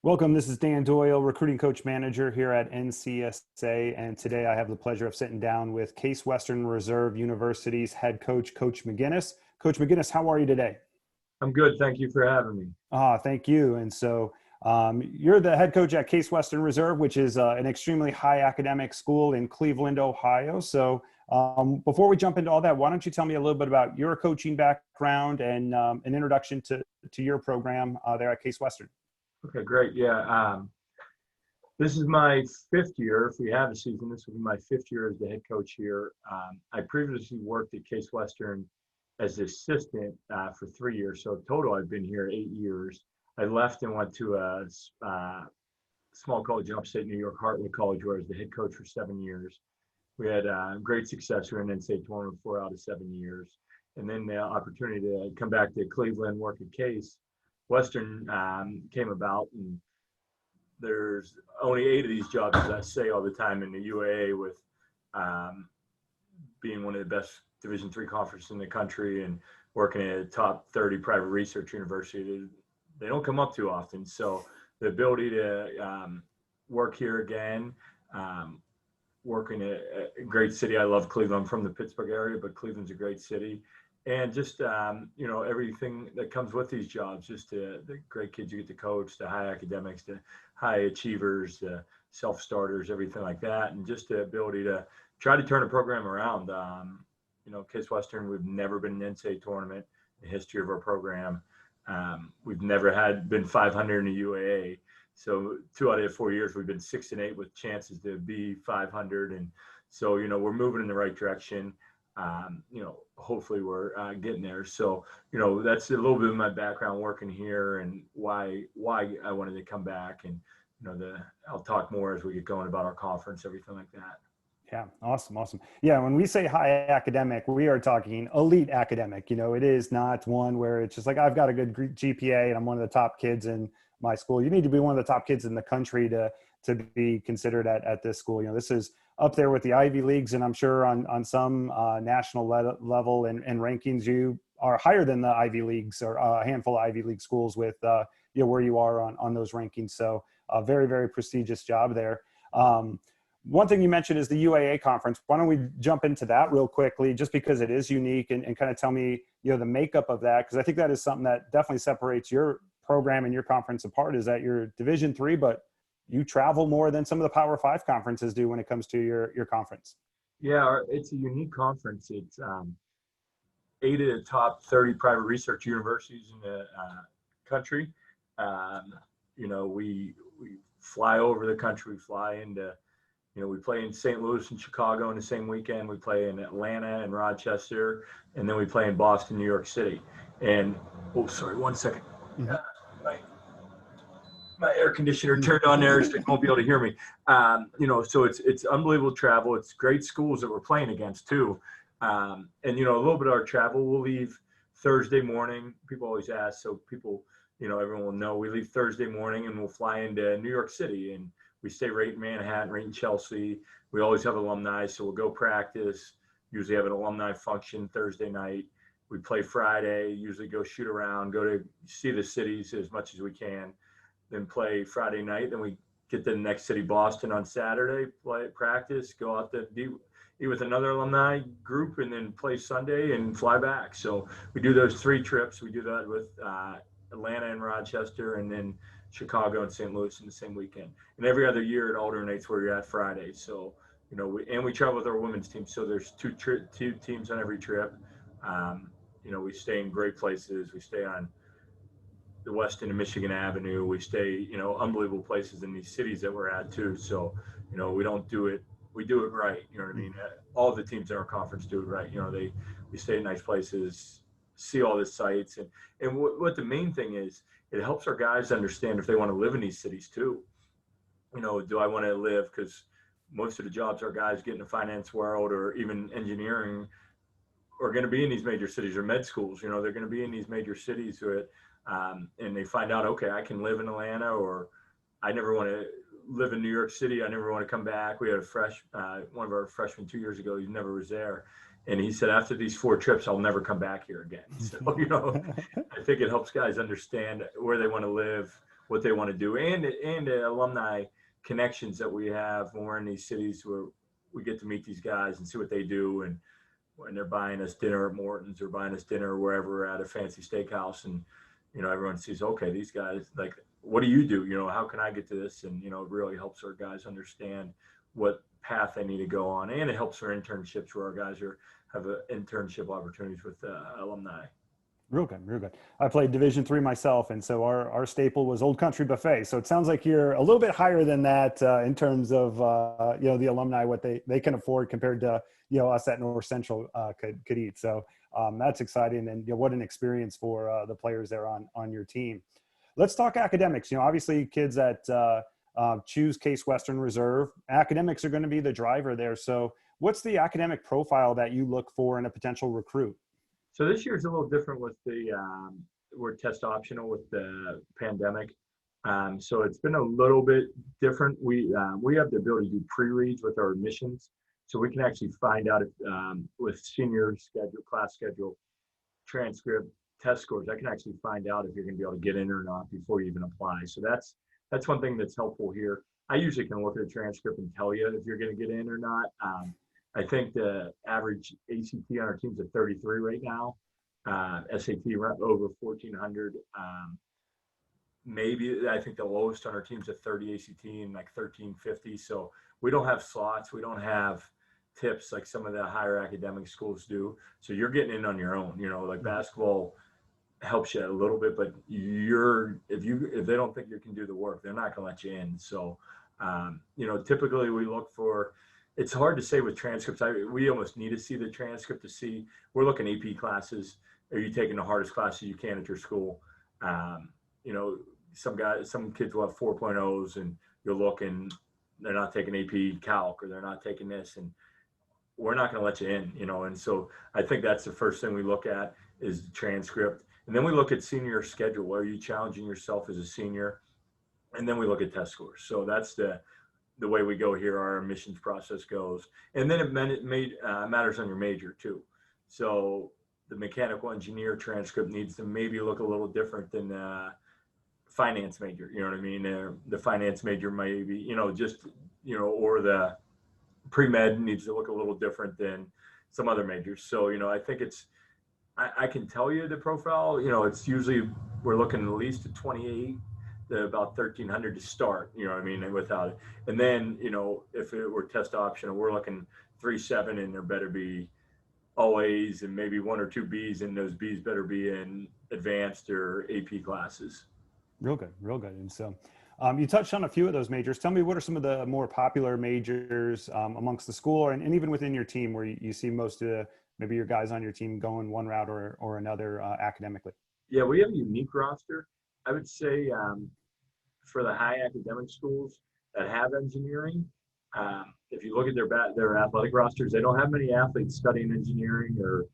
Welcome. This is Dan Doyle, recruiting coach manager here at NCSA. And today I have the pleasure of sitting down with Case Western Reserve University's head coach, Coach McGuinness. Coach McGuinness, how are you today? I'm good. Thank you for having me. Thank you. And so you're the head coach at Case Western Reserve, which is an extremely high academic school in Cleveland, Ohio. So before we jump into all that, why don't you tell me a little bit about your coaching background and an introduction to your program there at Case Western? Okay, great. Yeah. This is my fifth year. If we have a season, this will be my fifth year as the head coach here. I previously worked at Case Western as the assistant for 3 years. So total, I've been here 8 years. I left and went to a small college in upstate New York, Hartwood College, where I was the head coach for 7 years. We had great success. We were in the NCAA tournament 4 out of 7 years. And then the opportunity to come back to Cleveland, work at Case Western came about, and there's only 8 of these jobs, as I say all the time, in the UAA, with being one of the best Division III conferences in the country and working at a top 30 private research university. They don't come up too often. So the ability to work here again, work in a great city. I love Cleveland. I'm from the Pittsburgh area, but Cleveland's a great city. And just, everything that comes with these jobs, just the great kids you get to coach, the high academics, the high achievers, the self-starters, everything like that. And just the ability to try to turn a program around. Case Western, we've never been in an NCAA tournament in the history of our program. We've never been 500 in the UAA. So 2 out of 4 years, we've been 6-8 with chances to be 500. And so, we're moving in the right direction. Hopefully we're getting there. So, that's a little bit of my background working here and why I wanted to come back. And, I'll talk more as we get going about our conference, everything like that. Yeah. Awesome. Yeah. When we say high academic, we are talking elite academic. It is not one where it's just like, I've got a good GPA and I'm one of the top kids in my school. You need to be one of the top kids in the country to be considered at this school. This is up there with the Ivy Leagues, and I'm sure on some national level and rankings, you are higher than the Ivy Leagues or a handful of Ivy League schools with where you are on those rankings. So a very, very prestigious job there. One thing you mentioned is the UAA conference. Why don't we jump into that real quickly, just because it is unique, and kind of tell me, the makeup of that, because I think that is something that definitely separates your program and your conference apart, is that you're Division III, but you travel more than some of the Power 5 conferences do when it comes to your conference. Yeah, it's a unique conference. It's 8 of the top 30 private research universities in the country. We fly over the country. We fly into, we play in St. Louis and Chicago in the same weekend. We play in Atlanta and Rochester, and then we play in Boston, New York City. And, sorry, 1 second. Mm-hmm. My air conditioner turned on there, so you won't be able to hear me. So it's unbelievable travel. It's great schools that we're playing against too. And a little bit of our travel, we'll leave Thursday morning. People always ask, so people, everyone will know. We leave Thursday morning and we'll fly into New York City, and we stay right in Manhattan, right in Chelsea. We always have alumni, so we'll go practice. Usually have an alumni function Thursday night. We play Friday, usually go shoot around, go to see the cities as much as we can. Then play Friday night. Then we get to the next city, Boston, on Saturday, play practice, go out to eat with another alumni group, and then play Sunday and fly back. So we do those 3 trips. We do that with Atlanta and Rochester, and then Chicago and St. Louis in the same weekend. And every other year it alternates where you're at Friday. So, we travel with our women's team. So there's 2 teams on every trip. We stay in great places. We stay on the Weston and Michigan Avenue. We stay, unbelievable places in these cities that we're at too. So, we don't do it, we do it right. You know what I mean? All the teams in our conference do it right. We stay in nice places, see all the sites. And what the main thing is, it helps our guys understand if they want to live in these cities too. Do I want to live? Because most of the jobs our guys get in the finance world or even engineering are going to be in these major cities, or med schools. They're going to be in these major cities and they find out, okay, I can live in Atlanta, or I never want to live in New York City. I never want to come back. We had one of our freshmen 2 years ago, he never was there. And he said, after these 4 trips, I'll never come back here again. So, I think it helps guys understand where they want to live, what they want to do, and the alumni connections that we have when we're in these cities where we get to meet these guys and see what they do. And when they're buying us dinner at Morton's or buying us dinner wherever at a fancy steakhouse, and everyone sees, okay, these guys, like, what do you do? How can I get to this? And it really helps our guys understand what path they need to go on, and it helps our internships where our guys have internship opportunities with alumni. Real good, real good. I played Division III myself, and so our staple was Old Country Buffet. So it sounds like you're a little bit higher than that in terms of the alumni, what they can afford compared to us at North Central could eat. So that's exciting, and what an experience for the players there on your team. Let's talk academics. Obviously kids that choose Case Western Reserve, academics are going to be the driver there. So what's the academic profile that you look for in a potential recruit? So this year's a little different with we're test optional with the pandemic. So it's been a little bit different. We have the ability to do pre-reads with our admissions. So we can actually find out if with senior schedule, class schedule, transcript, test scores, I can actually find out if you're going to be able to get in or not before you even apply. So that's one thing that's helpful here. I usually can look at a transcript and tell you if you're going to get in or not. I think the average ACT on our team's at 33 right now. SAT over 1,400. Maybe I think the lowest on our team's at 30 ACT and like 1,350. So we don't have slots. We don't have tips like some of the higher academic schools do. So you're getting in on your own. Like basketball helps you a little bit, but if they don't think you can do the work, they're not going to let you in. So typically we look for. It's hard to say with transcripts. We almost need to see the transcript to see. We're looking AP classes. Are you taking the hardest classes you can at your school? Some kids will have 4.0s, and you're looking, they're not taking AP Calc, or they're not taking this, and we're not going to let you in. And so I think that's the first thing we look at is the transcript, and then we look at senior schedule. Are you challenging yourself as a senior? And then we look at test scores. So that's the way we go here, our admissions process goes. And then it matters on your major too. So the mechanical engineer transcript needs to maybe look a little different than finance major, you know what I mean? The finance major maybe, or the pre-med needs to look a little different than some other majors. So, I think I can tell you the profile, it's usually, we're looking at least at 28, about 1,300 to start, without it. And then, if it were test optional, we're looking 3.7, and there better be OAs and maybe 1 or 2 Bs, and those Bs better be in advanced or AP classes. Real good, real good. And so you touched on a few of those majors. Tell me, what are some of the more popular majors amongst the school, and even within your team, where you see most of maybe your guys on your team going one route or another academically? Yeah, we have a unique roster. I would say for the high academic schools that have engineering, if you look at their athletic rosters, they don't have many athletes studying engineering or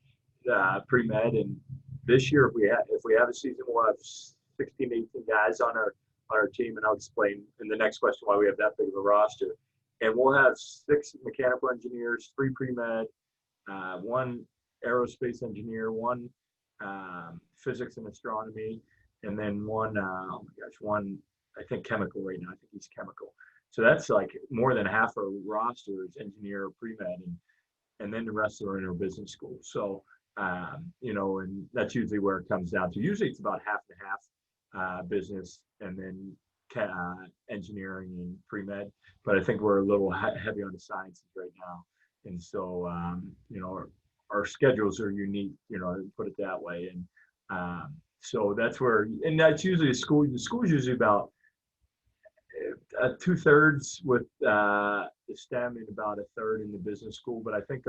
pre-med. And this year, if we have a season, we'll have 16, 18 guys on our team, and I'll explain in the next question why we have that big of a roster. And we'll have 6 mechanical engineers, 3 pre-med, 1 aerospace engineer, 1 physics and astronomy, and then 1 I think chemical right now. I think he's chemical. So that's like more than half our roster is engineer or pre-med, and then the rest are in our business school. So and that's usually where it comes down to. Usually it's about half and half business, and then engineering and pre-med. But I think we're a little heavy on the sciences right now, and so our schedules are unique, put it that way. And so that's where, and that's usually the school is usually about 2/3 with the STEM and about 1/3 in the business school. But I think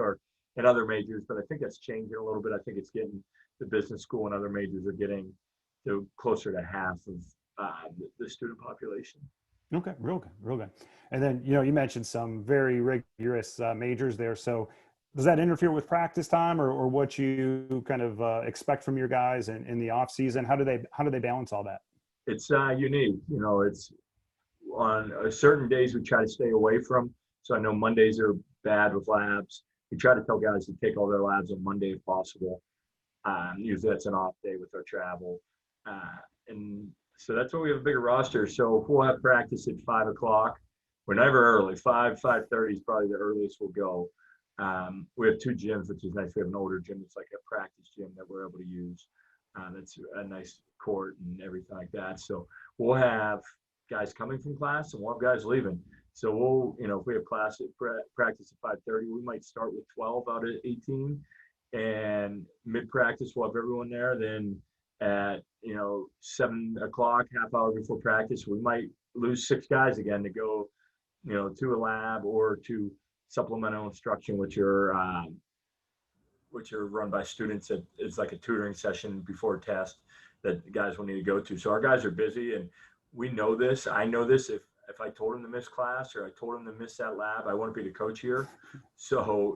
in other majors, but I think that's changing a little bit. I think it's getting, the business school and other majors are getting to closer to half of the student population. Okay, real good, real good. And then, you mentioned some very rigorous majors there. So does that interfere with practice time or what you kind of expect from your guys in the off season? How do they balance all that? It's unique. It's on certain days we try to stay away from. So I know Mondays are bad with labs. We try to tell guys to take all their labs on Monday if possible. Usually that's an off day with our travel. And So that's why we have a bigger roster. So we'll have practice at 5 o'clock. We're never early. 5:30 is probably the earliest we'll go. We have 2 gyms, which is nice. We have an older gym. It's like a practice gym that we're able to use. That's a nice court and everything like that. So we'll have guys coming from class and we'll have guys leaving. So we'll, if we have class at practice at 5:30, we might start with 12 out of 18. And mid-practice, we'll have everyone there. Then at 7 o'clock, half hour before practice, we might lose 6 guys again to go to a lab or to supplemental instruction, which are run by students. It's like a tutoring session before a test that the guys will need to go to. So our guys are busy, and we know this. I know this. If I told them to miss class or I told them to miss that lab, I wouldn't be the coach here. So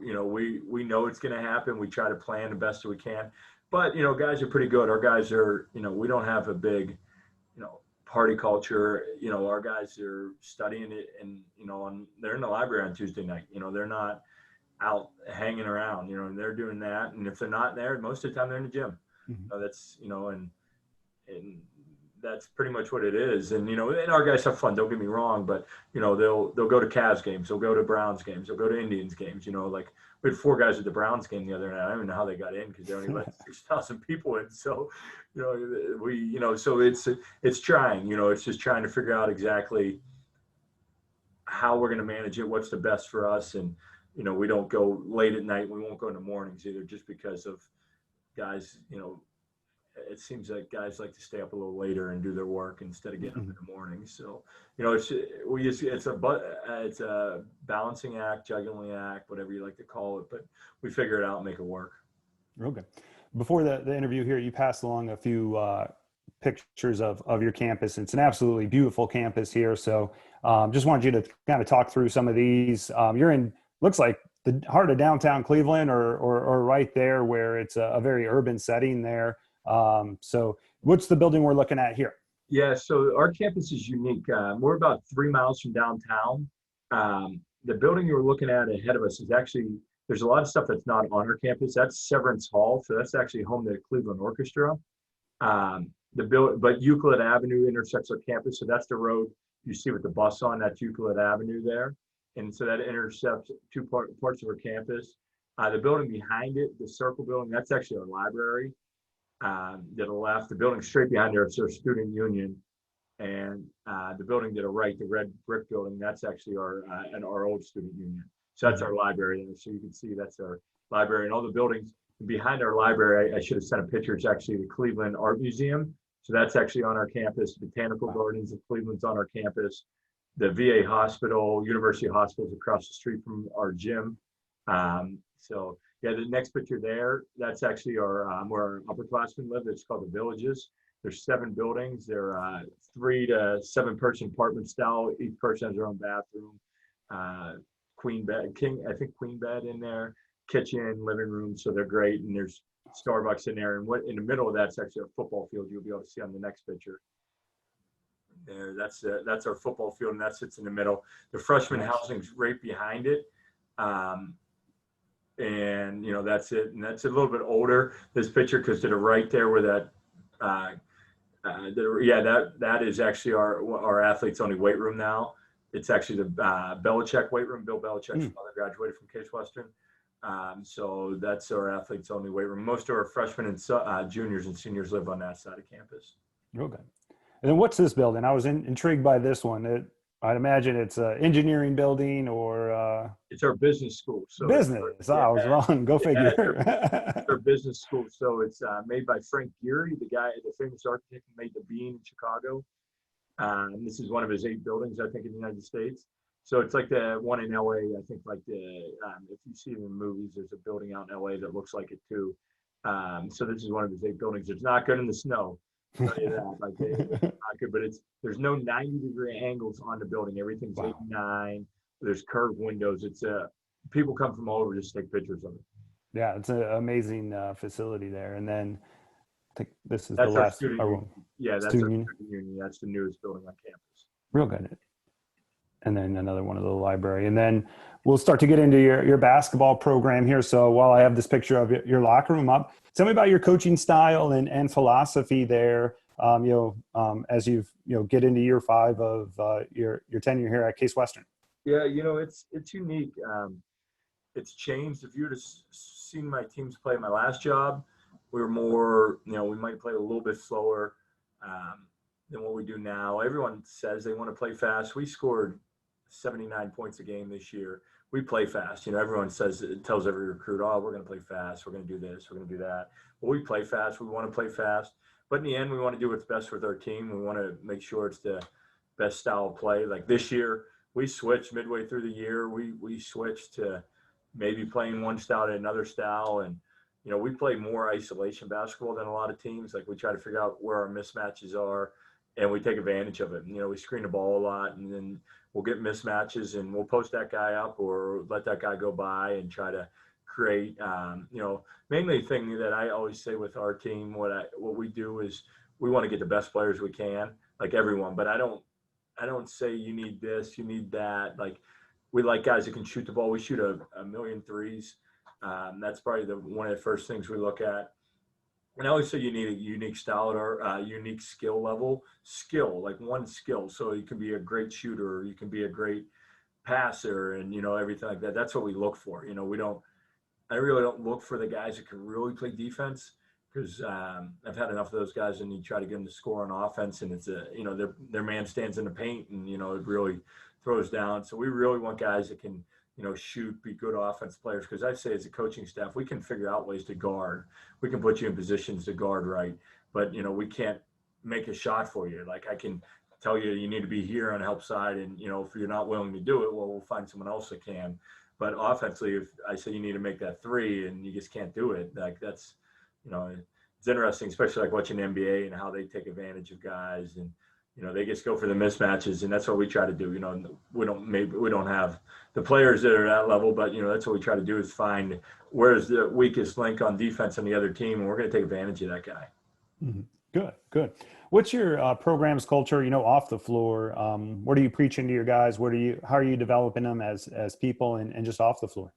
we know it's going to happen. We try to plan the best we can. But guys are pretty good. Our guys are we don't have a big party culture. Our guys are studying it, and they're in the library on Tuesday night. They're not out hanging around. And they're doing that. And if they're not there, most of the time they're in the gym. Mm-hmm. That's and that's pretty much what it is. And and our guys have fun. Don't get me wrong, but they'll go to Cavs games, they'll go to Browns games, they'll go to Indians games. Like we had 4 guys at the Browns game the other night. I don't even know how they got in because they only let 6,000 people in. So so it's trying. It's just trying to figure out exactly how we're going to manage it, what's the best for us, and we don't go late at night. We won't go in the mornings either, just because of guys. It seems like guys like to stay up a little later and do their work instead of getting up in the morning. So, it's a balancing act, juggling act, whatever you like to call it, but we figure it out and make it work. Okay. Before the interview here, you passed along a few pictures of your campus. It's an absolutely beautiful campus here. So just wanted you to kind of talk through some of these. You're in, looks like the heart of downtown Cleveland or right there where it's a very urban setting there. So what's the building we're looking at here? Yeah, so our campus is unique. We're about 3 miles from downtown. The building you're looking at ahead of us is actually, there's a lot of stuff that's not on our campus. That's Severance Hall. So that's actually home to the Cleveland Orchestra. But Euclid Avenue intersects our campus. So that's the road you see with the bus on, that's Euclid Avenue there. And so that intercepts 2 parts of our campus. The building behind it, the circle building, that's actually our library. To the left, the building straight behind there, it's our student union, and the building to the right, the red brick building, that's actually our old student union. So that's our library there. So you can see that's our library, and all the buildings behind our library. I should have sent a picture. It's actually the Cleveland Art Museum. So that's actually on our campus. Botanical Gardens of Cleveland's on our campus. The VA Hospital, University Hospital is across the street from our gym. So yeah, the next picture there, that's actually our where our upperclassmen live. It's called the Villages. There's 7 buildings. They're 3 to 7 person apartment style. Each person has their own bathroom, queen bed in there, kitchen, living room. So they're great. And there's Starbucks in there. And what in the middle of that's actually a football field. You'll be able to see on the next picture. There, that's our football field, and that sits in the middle. The freshman housing's right behind it. And that's it, and that's a little bit older, this picture, because to the right there where that that is actually our athletes only weight room now. It's actually the Belichick weight room. Bill Belichick's father graduated from Case Western, so that's our athletes only weight room. Most of our freshmen and juniors and seniors live on that side of campus. Okay. And then what's this building? I was intrigued by this one. I'd imagine it's an engineering building or it's our business school. So business. I was wrong. Go figure. It's our business school. So it's made by Frank Gehry, the famous architect who made the Bean in Chicago. This is one of his 8 buildings, I think, in the United States. So it's like the one in LA. I think like if you see it in the movies, there's a building out in LA that looks like it too. So this is one of his 8 buildings. It's not good in the snow. I'll tell you that. Like not good, but there's no 90-degree angles on the building. Everything's 89. There's curved windows. It's people come from all over just to take pictures of it. Yeah, it's an amazing facility there. And then I think this is that's the last. Yeah, that's our student union. That's the newest building on campus. Real good. And then another one of the library. And then we'll start to get into your basketball program here. So while I have this picture of your locker room up, tell me about your coaching style and philosophy there. as you've, get into year 5 of your tenure here at Case Western? Yeah, it's unique. It's changed. If you would have seen my teams play my last job, we were more, we might play a little bit slower than what we do now. Everyone says they want to play fast. We scored 79 points a game this year. We play fast. Everyone tells every recruit, oh, we're going to play fast. We're going to do this. We're going to do that. Well, we play fast. We want to play fast. But in the end, we want to do what's best with our team. We want to make sure it's the best style of play. Like this year, we switched midway through the year. We switched to maybe playing one style to another style. And, we play more isolation basketball than a lot of teams. Like we try to figure out where our mismatches are, and we take advantage of it. We screen the ball a lot, and then we'll get mismatches, and we'll post that guy up or let that guy go by and try to create, mainly the thing that I always say with our team, what we do is we want to get the best players we can, like everyone, but I don't say you need this, you need that. Like we like guys that can shoot the ball. We shoot a million threes. That's probably one of the first things we look at. And I always say you need a unique style or unique skill level. Like one skill. So you can be a great shooter, or you can be a great passer, and everything like that. That's what we look for. I really don't look for the guys that can really play defense, because I've had enough of those guys, and you try to get them to score on offense, and it's their man stands in the paint, and it really throws down. So we really want guys that can shoot, be good offense players. Because I say as a coaching staff, we can figure out ways to guard. We can put you in positions to guard right, but we can't make a shot for you. Like I can tell you, you need to be here on the help side, and if you're not willing to do it, well, we'll find someone else that can. But offensively, if I say you need to make that three and you just can't do it, like that's, it's interesting, especially like watching the NBA and how they take advantage of guys, and they just go for the mismatches, and that's what we try to do. We don't have the players that are at that level, but that's what we try to do, is find where's the weakest link on defense on the other team, and we're going to take advantage of that guy. Mm-hmm. Good. What's your program's culture, off the floor? What are you preaching to your guys? How are you developing them as people and just off the floor?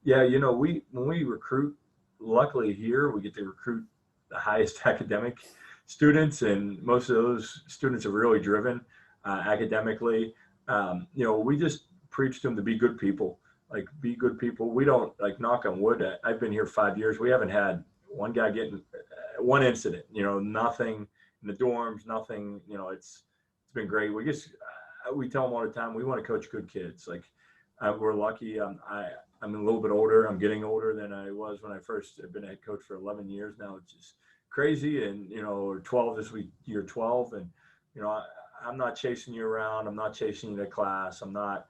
Yeah, when we recruit, luckily here we get to recruit the highest academic students, and most of those students are really driven academically. We just preach to them to be good people. Like, be good people. We don't, like, knock on wood, I've been here 5 years. We haven't had one guy getting one incident, nothing in the dorms, nothing, it's been great. We tell them all the time, we want to coach good kids. Like, we're lucky. I'm a little bit older. I'm getting older than I was when I first have been a head coach for 11 years now, which is crazy. And, or 12 this week, year 12. And, I'm not chasing you around. I'm not chasing you to class. I'm not,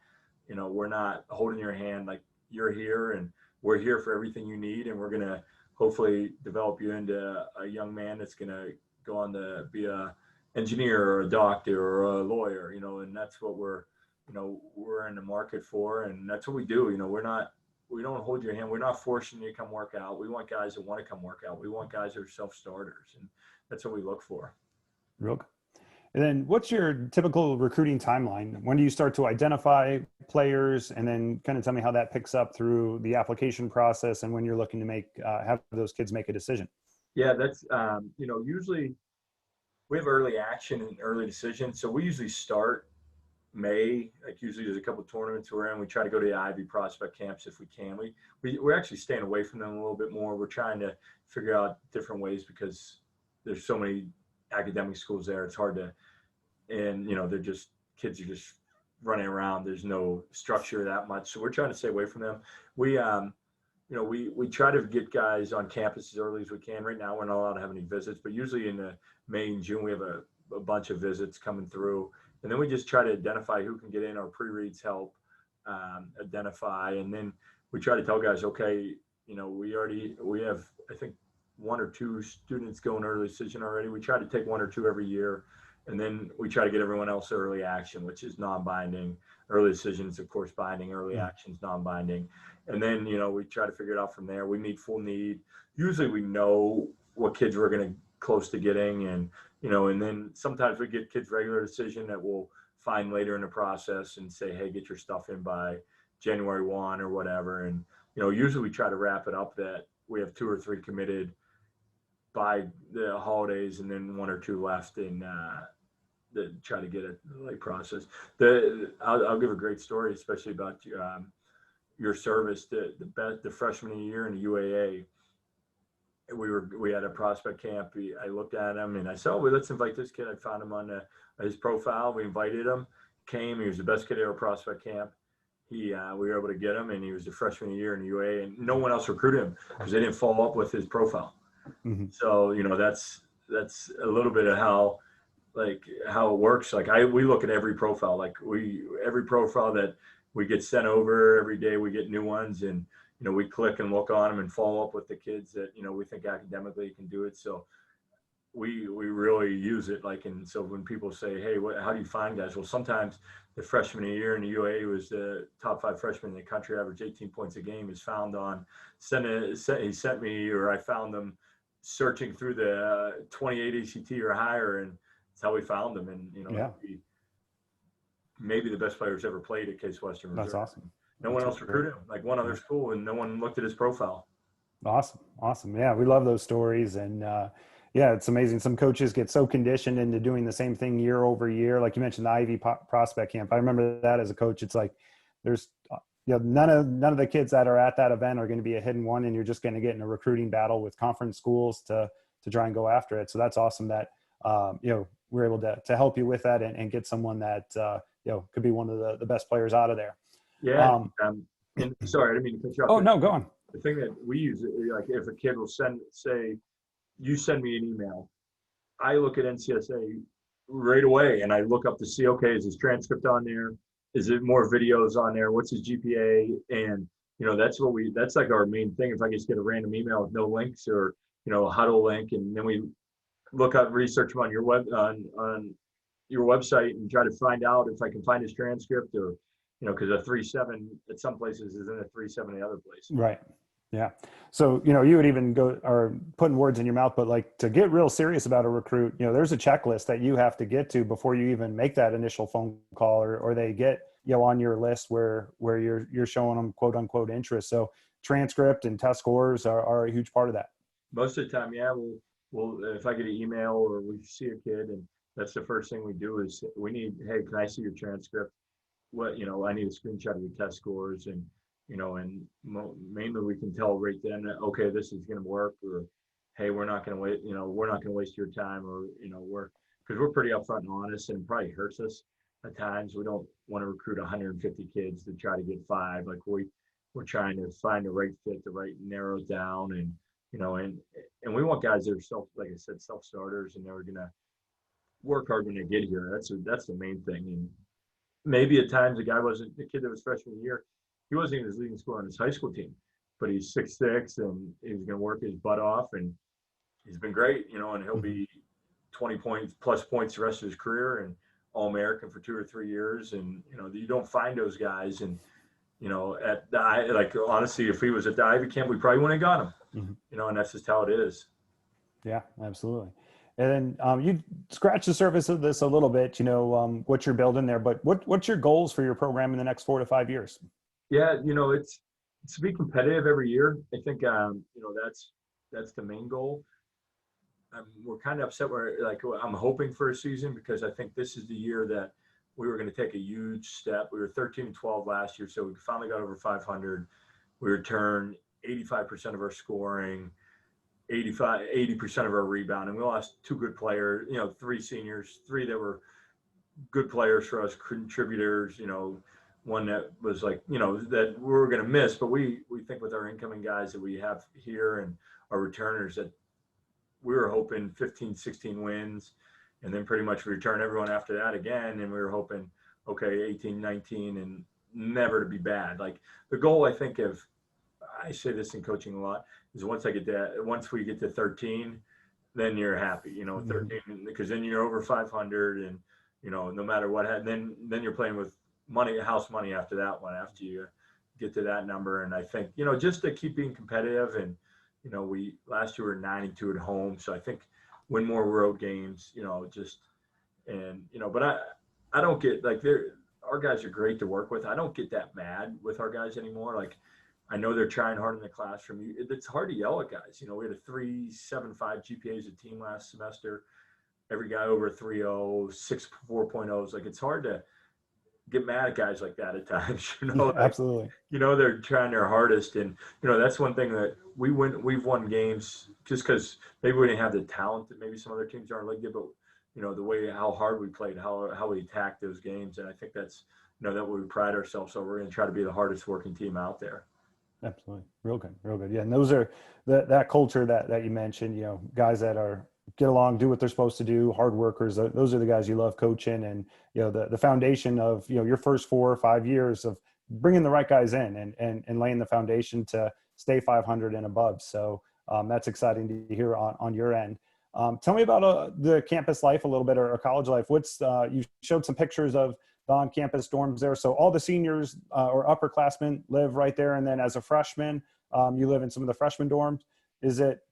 we're not holding your hand. Like, you're here, and we're here for everything you need. And we're going to hopefully develop you into a young man that's going to go on to be a engineer or a doctor or a lawyer, and that's what we're in the market for. And that's what we do. We don't hold your hand. We're not forcing you to come work out. We want guys that want to come work out. We want guys that are self-starters, and that's what we look for. Real good. And then what's your typical recruiting timeline? When do you start to identify players, and then kind of tell me how that picks up through the application process and when you're looking to have those kids make a decision? Yeah, that's, usually we have early action and early decision. So we usually start May, like usually there's a couple of tournaments we're in. We try to go to the Ivy prospect camps if we can. We're actually staying away from them a little bit more. We're trying to figure out different ways, because there's so many academic schools there. It's hard to, and they're just, kids are just running around. There's no structure that much. So we're trying to stay away from them. We try to get guys on campus as early as we can. Right now, we're not allowed to have any visits, but usually in the May and June, we have a bunch of visits coming through. And then we just try to identify who can get in. Our pre-reads help identify. And then we try to tell guys, okay, we have, I think, 1 or 2 students going early decision already. We try to take 1 or 2 every year. And then we try to get everyone else early action, which is non-binding. Early decisions, of course, binding. Early actions, non-binding. And then, we try to figure it out from there. We meet full need. Usually we know what kids we're going to close to getting. And, and then sometimes we get kids regular decision that we'll find later in the process and say, hey, get your stuff in by January 1 or whatever. And, usually we try to wrap it up that we have 2 or 3 committed by the holidays, and then 1 or 2 left in try to get it like process. I'll give a great story, especially about your service. The freshman year in the UAA, we had a prospect camp. I looked at him and I said, "Oh, well, let's invite this kid." I found him on his profile. We invited him. Came. He was the best kid at our prospect camp. We were able to get him, and he was the freshman year in the UAA, and no one else recruited him because they didn't follow up with his profile. Mm-hmm. So that's a little bit of how it works. Like we look at every profile. Every profile that we get sent over every day, we get new ones, and we click and look on them and follow up with the kids that we think academically can do it. So we really use it. And so when people say, "Hey, how do you find guys?" Well, sometimes the freshman year in the UA was the top 5 freshman in the country, average 18 points a game, is found on he sent me, or I found them searching through the 28 ACT or higher, and that's how we found them. And maybe the best players ever played at Case Western Reserve. That's awesome. No one else recruited him, like one other school, and no one looked at his profile. Awesome. Yeah, we love those stories. And it's amazing. Some coaches get so conditioned into doing the same thing year over year. Like you mentioned, the Ivy prospect camp. I remember that as a coach. It's like there's none of the kids that are at that event are going to be a hidden one, and you're just going to get in a recruiting battle with conference schools to try and go after it. So that's awesome that we're able to help you with that and get someone that could be one of the best players out of there. Yeah. And sorry, I didn't mean to cut you off. Oh, no, go on. The thing that we use, like if a kid will say, "You send me an email," I look at NCSA right away and I look up to see, okay, is his transcript on there? Is it more videos on there? What's his GPA? And that's like our main thing. If I just get a random email with no links or a huddle link, and then we look up, research him on your on your website and try to find out if I can find his transcript, or because a 3.7 at some places isn't a 3.7 at other places. Right. Yeah. So, you would even go, or putting words in your mouth, but like to get real serious about a recruit, there's a checklist that you have to get to before you even make that initial phone call, or they get, on your list where you're showing them quote unquote interest. So transcript and test scores are a huge part of that. Most of the time. Yeah. We'll if I get an email or we see a kid, and that's the first thing we do is hey, can I see your transcript? I need a screenshot of your test scores, and mainly we can tell right then, okay, this is going to work, or hey, we're not going to wait, we're not going to waste your time, or because we're pretty upfront and honest, and it probably hurts us at times. We don't want to recruit 150 kids to try to get 5. Like we're trying to find the right fit, the right narrow down, and and we want guys that are like I said, self-starters, and they're going to work hard when they get here. That's the main thing. And maybe at times the kid that was freshman year, he wasn't even his leading scorer on his high school team, but he's 6'6", and he's going to work his butt off, and he's been great, and he'll be 20 plus points the rest of his career, and All-American for 2 or 3 years. And, you don't find those guys. And, honestly, if he was at the Ivy camp, we probably wouldn't have got him, and that's just how it is. Yeah, absolutely. And then you scratch the surface of this a little bit, what you're building there, but what's your goals for your program in the next 4 to 5 years? Yeah, it's to be competitive every year. I think, that's the main goal. We're kind of upset I'm hoping for a season, because I think this is the year that we were going to take a huge step. We were 13-12 last year, so we finally got over 500. We returned 85% of our scoring, 80% of our rebounding. We lost 2 good players, 3 seniors, 3 that were good players for us, contributors, one that was that we were going to miss, but we think with our incoming guys that we have here and our returners that we were hoping 15, 16 wins, and then pretty much return everyone after that again. And we were hoping, okay, 18, 19, and never to be bad. Like the goal, I think I say this in coaching a lot, is once we get to 13, then you're happy, 13, because then you're over 500, and, no matter what, then you're playing with house money after that one, after you get to that number. And I think, just to keep being competitive, and, last year we were 9-2 at home. So I think win more road games, but I don't get our guys are great to work with. I don't get that mad with our guys anymore. Like I know they're trying hard in the classroom. It's hard to yell at guys. You know, we had a 3.75 GPA as a team last semester. Every guy over 3.0, 6 4.0s. Like, it's hard to get mad at guys like that at times. Yeah, absolutely. You know, they're trying their hardest, and you know that's one thing that we've won games just because maybe we didn't have the talent that maybe some other teams aren't like it, but you know the way how hard we played, how we attacked those games, and I think that's that we pride ourselves. So we're going to try to be the hardest working team out there. Absolutely, real good, real good. Yeah, and those are that culture that you mentioned. You know, guys that are get along, do what they're supposed to do, hard workers. Those are the guys you love coaching, and the foundation of your first 4 or 5 years of bringing the right guys in and laying the foundation to stay 500 and above. So that's exciting to hear on your end. Tell me about the campus life a little bit, or college life. You showed some pictures of the on-campus dorms there. So all the seniors or upperclassmen live right there, and then as a freshman, you live in some of the freshman dorms.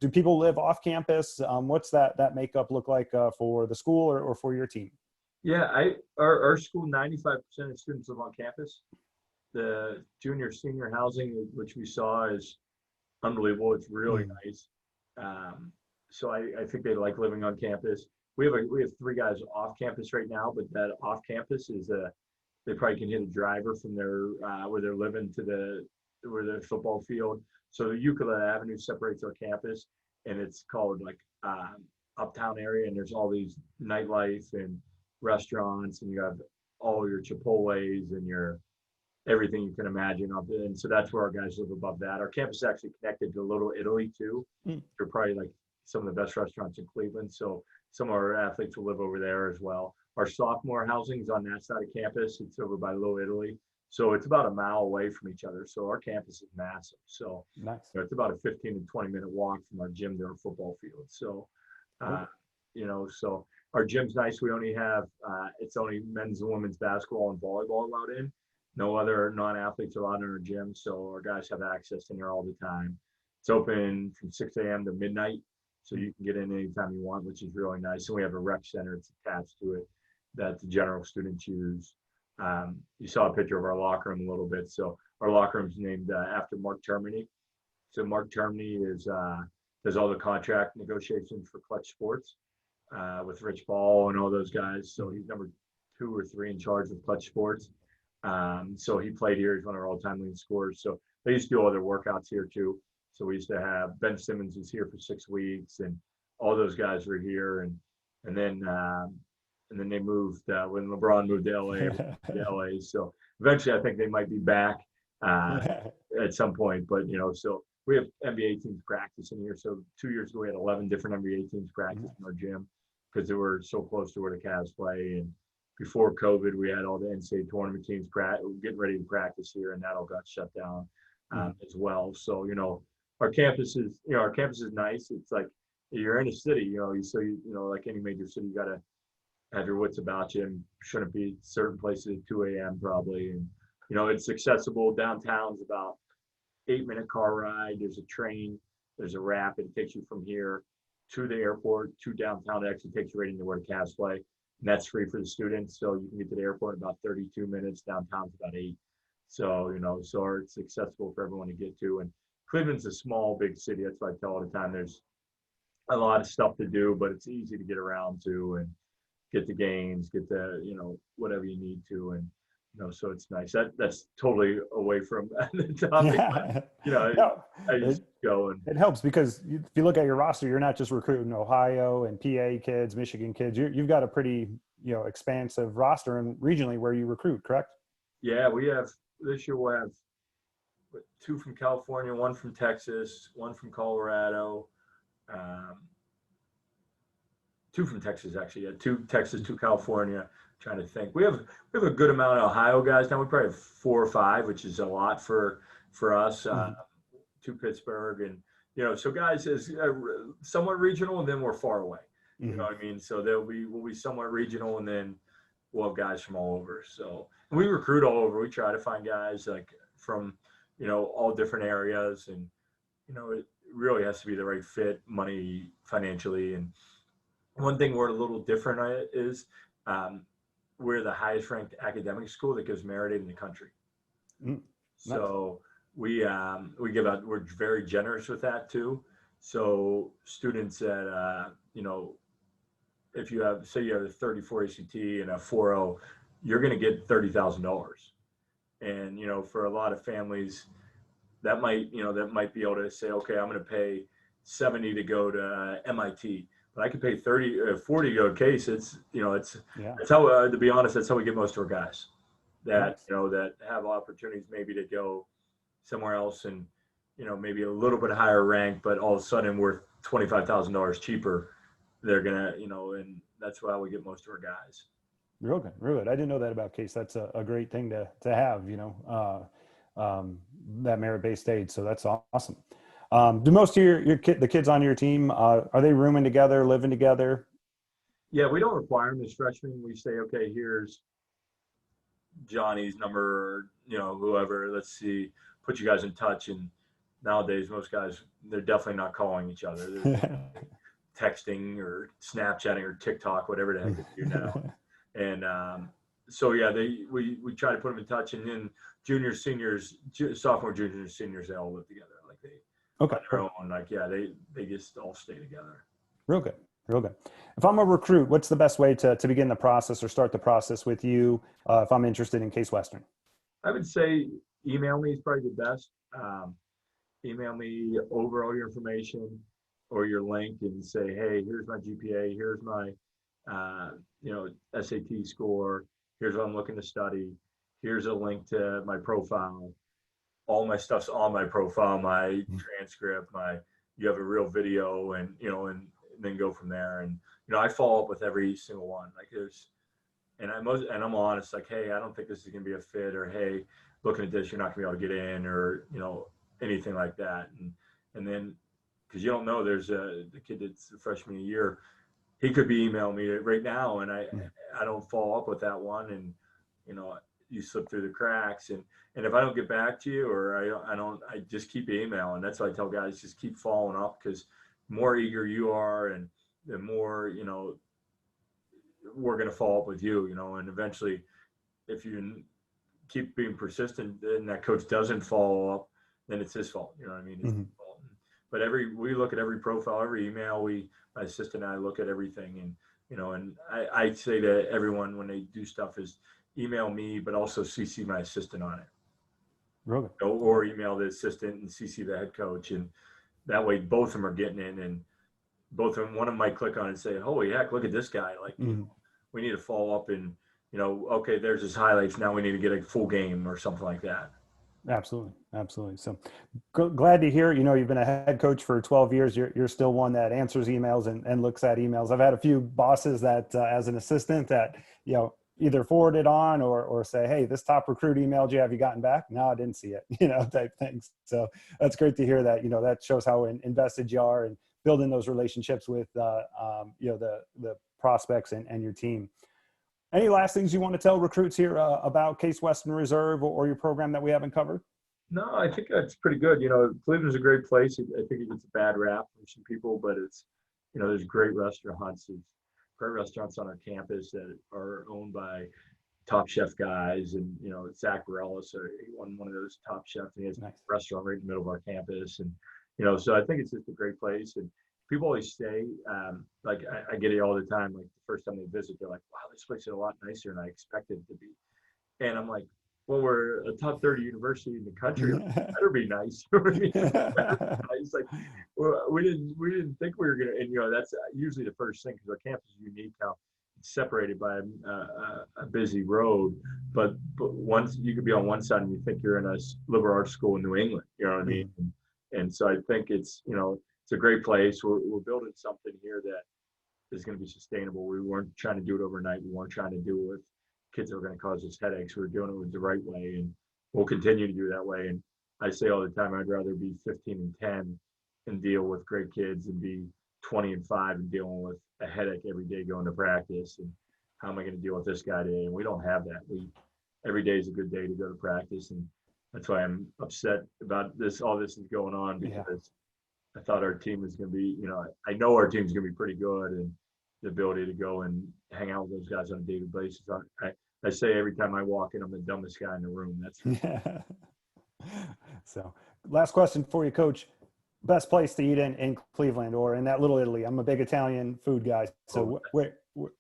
Do people live off campus? What's that makeup look like for the school or for your team? Yeah, our school, 95% of students live on campus. The junior senior housing, which we saw, is unbelievable. It's really nice. So I think they like living on campus. We have 3 guys off campus right now, but that off campus is they probably can hit a driver from their where they're living to where their football field. So Euclid Avenue separates our campus, and it's called like Uptown area, and there's all these nightlife and restaurants, and you have all your Chipotle's and your everything you can imagine up there. And so that's where our guys live above that. Our campus is actually connected to Little Italy too. They're probably like some of the best restaurants in Cleveland. So some of our athletes will live over there as well. Our sophomore housing is on that side of campus. It's over by Little Italy. So it's about a mile away from each other. So our campus is massive. So nice. It's about a 15 to 20-minute walk from our gym to our football field. So, so our gym's nice. We only have, it's only men's and women's basketball and volleyball allowed in. No other non-athletes are allowed in our gym. So our guys have access in there all the time. It's open from 6 a.m. to midnight. So you can get in anytime you want, which is really nice. And we have a rec center that's attached to it that the general students use. You saw a picture of our locker room a little bit. So our locker room is named after Mark Termini. So Mark Termini does all the contract negotiations for Clutch Sports with Rich Ball and all those guys. So he's number 2 or 3 in charge of Clutch Sports. So he played here. He's one of our all-time leading scorers. So they used to do all their workouts here too. So we used to have Ben Simmons was here for 6 weeks, and all those guys were here. And then they moved when LeBron moved to LA. So eventually, I think they might be back at some point. But so we have NBA teams practicing here. So 2 years ago, we had 11 different NBA teams practice in our gym because they were so close to where the Cavs play. And before COVID, we had all the NCAA tournament teams getting ready to practice here, and that all got shut down as well. So our campus is nice. It's like you're in a city, like any major city, you got to have your wits about you and shouldn't be certain places at 2 a.m. probably. And, it's accessible. Downtown's about 8-minute car ride. There's a train. There's a rapid. It takes you from here to the airport, to downtown. It actually takes you right into where the Cavs play. And that's free for the students. So you can get to the airport in about 32 minutes. Downtown's about 8. So, so it's accessible for everyone to get to. And Cleveland's a small, big city. That's what I tell all the time. There's a lot of stuff to do, but it's easy to get around to and get the games, get the, whatever you need to. And, so it's nice. That's totally away from the topic. But, I just go and. It helps because if you look at your roster, you're not just recruiting Ohio and PA kids, Michigan kids. You've got a pretty, expansive roster and regionally where you recruit, correct? Yeah, this year we'll have 2 from California, 1 from Texas, 1 from Colorado, 2 from Texas actually. Yeah, 2 Texas, 2 California. Trying to think. We have a good amount of Ohio guys now. We probably have 4 or 5, which is a lot for us. 2 Pittsburgh, and so guys is somewhat regional, and then we're far away. You know what I mean? So we'll be somewhat regional, and then we'll have guys from all over. So and we recruit all over. We try to find guys like from all different areas, and it really has to be the right fit, money, financially. And one thing we're a little different is we're the highest ranked academic school that gives merit aid in the country. So we give out, we're very generous with that too. So students that, if you have, say you have a 34 ACT and a 4.0, you're going to get $30,000. And, for a lot of families, that might be able to say, okay, I'm going to pay 70 to go to MIT, but I can pay 40 to go to Case. It's, that's how, to be honest, that's how we get most of our guys that, that have opportunities maybe to go somewhere else and, maybe a little bit higher rank, but all of a sudden worth $25,000 cheaper. They're going to, and that's why we get most of our guys. Real good, real good. I didn't know that about Case. That's a great thing to have, that merit-based aid. So that's awesome. Do most of the kids on your team, are they rooming together, living together? Yeah, we don't require them as freshmen. We say, okay, here's Johnny's number, whoever, let's see, put you guys in touch. And nowadays, most guys, they're definitely not calling each other. They're texting or Snapchatting or TikTok, whatever the heck they do now. And so, yeah, we try to put them in touch. And then juniors, seniors, sophomore, juniors, seniors, they all live together. Like they, on their own, like, yeah, they just all stay together. Real good. Real good. If I'm a recruit, what's the best way to begin the process or start the process with you if I'm interested in Case Western? I would say email me is probably the best. Email me over all your information or your link and say, hey, here's my GPA, here's my SAT score, here's what I'm looking to study, here's a link to my profile. All my stuff's on my profile, my transcript, you have a real video, and and then go from there. And I follow up with every single one. Like I'm honest, like, hey, I don't think this is gonna be a fit, or hey, looking at this, you're not gonna be able to get in, or anything like that. And then because you don't know, there's the kid that's a freshman a year, he could be emailing me right now, and I don't follow up with that one, and you slip through the cracks, and if I don't get back to you, or I just keep emailing. That's why I tell guys, just keep following up, because the more eager you are, and the more we're going to follow up with you, and eventually, if you keep being persistent and that coach doesn't follow up, then it's his fault. You know what I mean? It's his fault. But we look at every profile, every email. My assistant and I look at everything, and I say to everyone when they do stuff is email me, but also CC my assistant on it. Really? Or email the assistant and CC the head coach, and that way both of them are getting in, and both of them, one of them might click on it and say, holy heck, look at this guy. Like, we need to follow up, and, okay, there's his highlights. Now we need to get a full game or something like that. Absolutely. Absolutely. So glad to hear, you've been a head coach for 12 years. You're still one that answers emails and looks at emails. I've had a few bosses that as an assistant that, either forward it on or say, hey, this top recruit emailed you. Have you gotten back? No, I didn't see it, type things. So that's great to hear that, that shows how invested you are in building those relationships with, the prospects and your team. Any last things you want to tell recruits here about Case Western Reserve or your program that we haven't covered? No, I think that's pretty good. Cleveland's a great place. I think it gets a bad rap from some people, but it's, there's great restaurants. There's great restaurants on our campus that are owned by Top Chef guys, and Zach Bareilles, one of those Top Chefs. He has a restaurant right in the middle of our campus, and so I think it's just a great place. And people always say, like I get it all the time. Like the first time they visit, they're like, "Wow, this place is a lot nicer than I expected it to be." And I'm like, "Well, we're a top 30 university in the country. It better be nice." It's like, well, we didn't think we were gonna. And that's usually the first thing, because our campus is unique how it's separated by a busy road. But once you could be on one side and you think you're in a liberal arts school in New England. You know what I mean? And so I think it's it's a great place. We're building something here that is going to be sustainable. We weren't trying to do it overnight. We weren't trying to do it with kids that were going to cause us headaches. We were doing it the right way, and we'll continue to do that way. And I say all the time, I'd rather be 15-10 and deal with great kids and be 20-5 and dealing with a headache every day going to practice. And how am I going to deal with this guy today? And we don't have that. Every day is a good day to go to practice, and that's why I'm upset about this. All this is going on because I thought our team was going to be, I know our team's going to be pretty good, and the ability to go and hang out with those guys on a daily basis. I say every time I walk in, I'm the dumbest guy in the room. That's So last question for you, Coach. Best place to eat in Cleveland or in that Little Italy? I'm a big Italian food guy. Oh, So where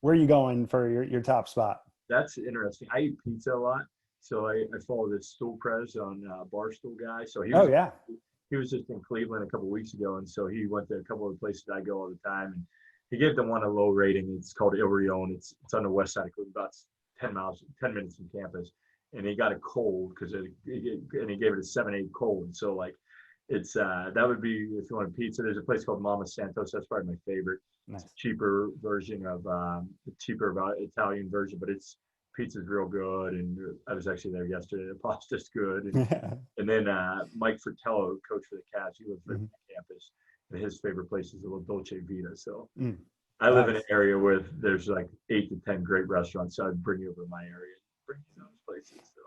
are you going for your top spot? that's interesting. I eat pizza a lot, so I follow this Stool Prez on Barstool guy. So Oh yeah. he was just in Cleveland a couple of weeks ago, and so he went to a couple of places I go all the time, and he gave the one a low rating. It's called Il Rione. It's on the west side of Cleveland, about 10 minutes from campus, and he got a cold and he gave it a 7-8 cold. And so like it's that would be if you want a pizza. There's a place called Mama Santos. That's probably my favorite. Nice. It's a cheaper version of the cheaper Italian version, but it's pizza's real good. And I was actually there yesterday. The pasta's good. And then Mike Fratello, coach for the Cats, he lives right on campus, and his favorite place is a little Dolce Vita. So I live in an area where there's like 8 to 10 great restaurants. So I'd bring you over to my area and bring you those places. So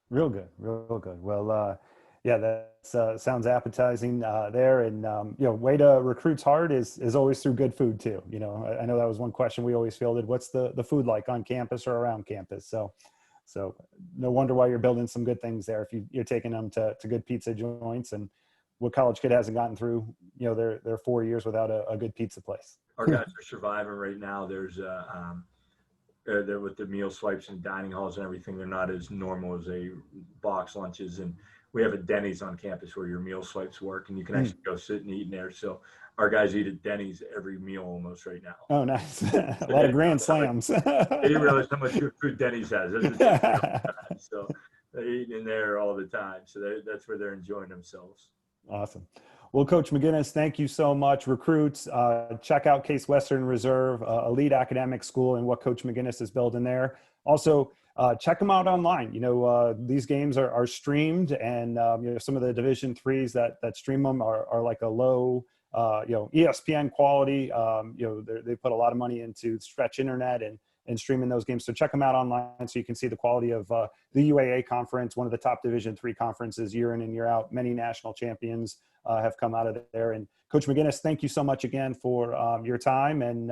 Real good, real good. Well, yeah, that sounds appetizing there. And, way to recruit's hard is always through good food too. I know that was one question we always fielded. What's the food like on campus or around campus? So no wonder why you're building some good things there if you're taking them to good pizza joints. And what college kid hasn't gotten through, their 4 years without a good pizza place? Our guys are surviving right now. There's they're with the meal swipes and dining halls and everything. They're not as normal as a box lunches. And we have a Denny's on campus where your meal swipes work, and you can actually go sit and eat in there. So our guys eat at Denny's every meal almost right now. Oh, nice. A lot of grand slams. They didn't realize how much good food Denny's has. So they eat in there all the time. So that's where they're enjoying themselves. Awesome. Well, Coach McGuinness, thank you so much. Recruits, check out Case Western Reserve, elite academic school, and what Coach McGuinness is building there. Also, check them out online. These games are streamed, and some of the Division IIIs that stream them are like a low, ESPN quality. They put a lot of money into stretch internet and streaming those games. So check them out online so you can see the quality of the UAA conference, one of the top Division III conferences year in and year out. Many national champions have come out of there. And Coach McGuinness, thank you so much again for your time, and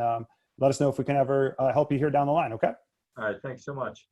let us know if we can ever help you here down the line. Okay. All right. Thanks so much.